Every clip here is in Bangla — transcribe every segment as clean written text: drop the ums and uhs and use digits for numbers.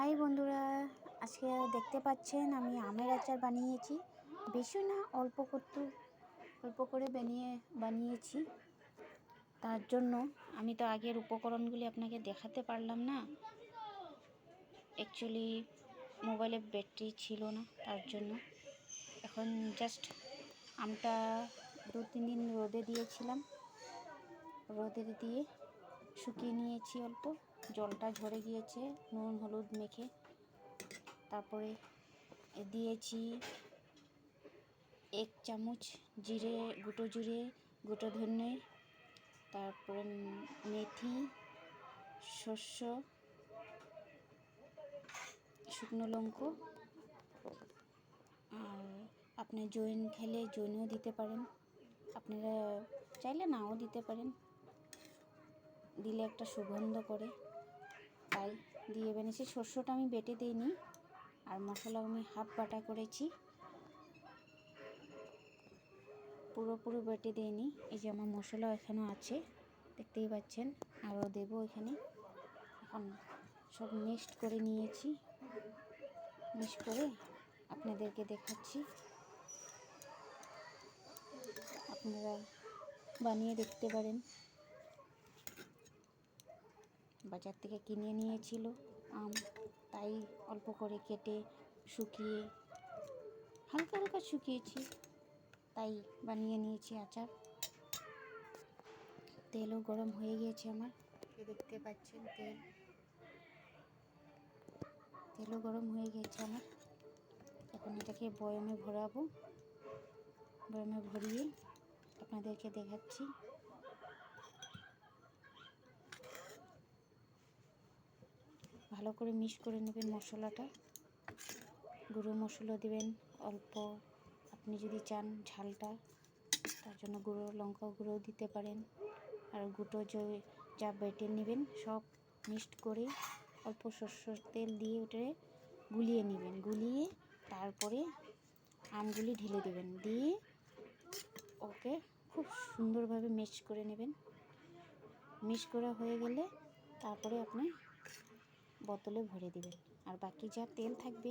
হাই বন্ধুরা, আজকে দেখতে পাচ্ছেন আমি আমের আচার বানিয়েছি। বেশি না, অল্প করে বানিয়েছি। তার জন্য আমি তো আগের উপকরণগুলি আপনাকে দেখাতে পারলাম না। অ্যাকচুয়ালি মোবাইলে ব্যাটারি ছিল না, তার জন্য এখন জাস্ট আমটা 2-3 দিন রোদে দিয়েছিলাম। রোদে দিয়ে শুকিয়ে নিয়েছি, অল্প জলটা ঝরে গিয়েছে নুন হলুদ মেখে। তারপরে দিয়েছি 1 চামচ গুঁটো জিরে, গুঁটো ধনে, তারপরে মেথি, শস্য, শুকনো লঙ্কা। আর আপনি জৈন খেলে জৈনও দিতে পারেন, আপনারা চাইলে নাও দিতে পারেন, দিলে একটা সুগন্ধ করে, তাই দিয়ে বানিয়েছি। শস্যটা আমি বেটে দিইনি, আর মশলা আমি হাফ বাটা করেছি, পুরোপুরি বেটে দিইনি। এই যে আমার মশলা এখানেও আছে, দেখতেই পাচ্ছেন, আরও দেবো এখানে। এখন সব মিক্সড করে নিয়েছি, মিক্স করে আপনাদেরকে দেখাচ্ছি। আপনারা বানিয়ে দেখতে পারেন। বাজার থেকে কিনে নিয়েছিল আম, তাই অল্প করে কেটে শুকিয়ে হালকা শুকিয়েছি, তাই বানিয়ে নিয়েছি আচার। তেলও গরম হয়ে গিয়েছে আমার, দেখতে পাচ্ছেন তেলও গরম হয়ে গিয়েছে আমার। এখন এটাকে বয়মে ভরাবো, বয়মে ভরিয়ে আপনাদেরকে দেখাচ্ছি। ভালো করে মিক্স করে নেবেন মশলাটা। গুঁড়ো মশলা দেবেন অল্প, আপনি যদি চান ঝালটা, তার জন্য গুঁড়ো লঙ্কা গুঁড়ো দিতে পারেন। আর গুঁটো যা বেটে নেবেন সব মিক্সড করে অল্প সরষের তেল দিয়ে ওটা গুলিয়ে নেবেন। গুলিয়ে তারপরে আমগুলি ঢেলে দেবেন, দিয়ে ওকে খুব সুন্দরভাবে মিক্স করে নেবেন। মিক্স করা হয়ে গেলে তারপরে আপনি বোতলে ভরে দেবেন। আর বাকি যা তেল থাকবে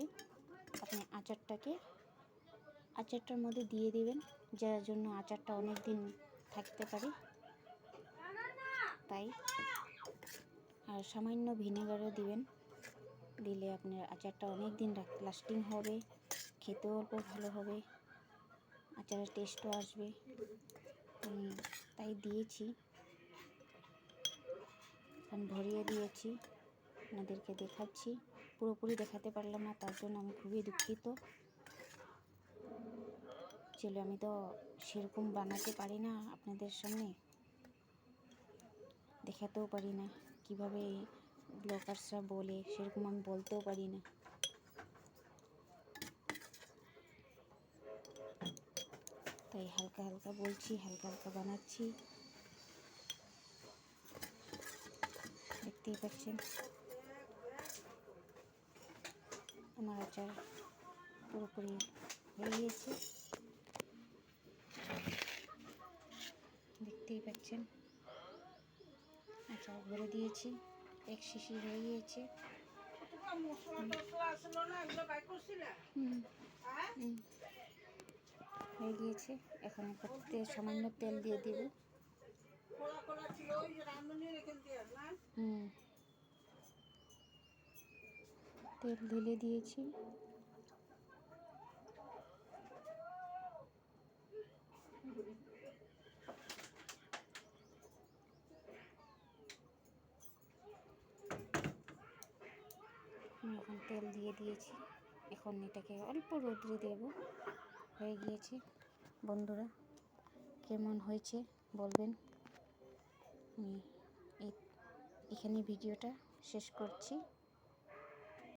আপনি আচারটার মধ্যে দিয়ে দেবেন, যার জন্য আচারটা অনেক দিন থাকতে পারে, তাই। আর সামান্য ভিনেগারও দিবেন, দিলে আপনার আচারটা অনেক দিন লাস্টিং হবে, খেতেও অল্প ভালো হবে, আচারের টেস্টও আসবে। তাই দিয়েছি, এখন ভরিয়ে দিয়েছি, আপনাদেরকে দেখাচ্ছি। পুরোপুরি দেখাতে পারলাম না, তার জন্য আমি খুবই দুঃখিত। চলো, আমি তো সেরকম বানাতে পারি না, আপনাদের সামনে দেখাতেও পারি না, কিভাবে ব্লগার্সরা বলে সেরকম আমি বলতেও পারি না। তাই হালকা বলছি, হালকা বানাচ্ছি, দেখতেই পাচ্ছেন। আমার আচার পুরোপুরি হয়ে গিয়েছে, দেখতেই পাচ্ছেন। আচার ভরে দিয়েছি, 1 শিশি হয়ে গিয়েছে। হয়ে গিয়েছে। এখন একটা সামান্য তেল দিয়ে দেব। তেল ঢেলে দিয়েছি। এখন তেল দিয়ে দিয়েছি, এখন এটাকে অল্প রোদ্রে দেব। হয়ে গিয়েছে বন্ধুরা, কেমন হয়েছে বলবেন। আমি এখানে ভিডিওটা শেষ করছি।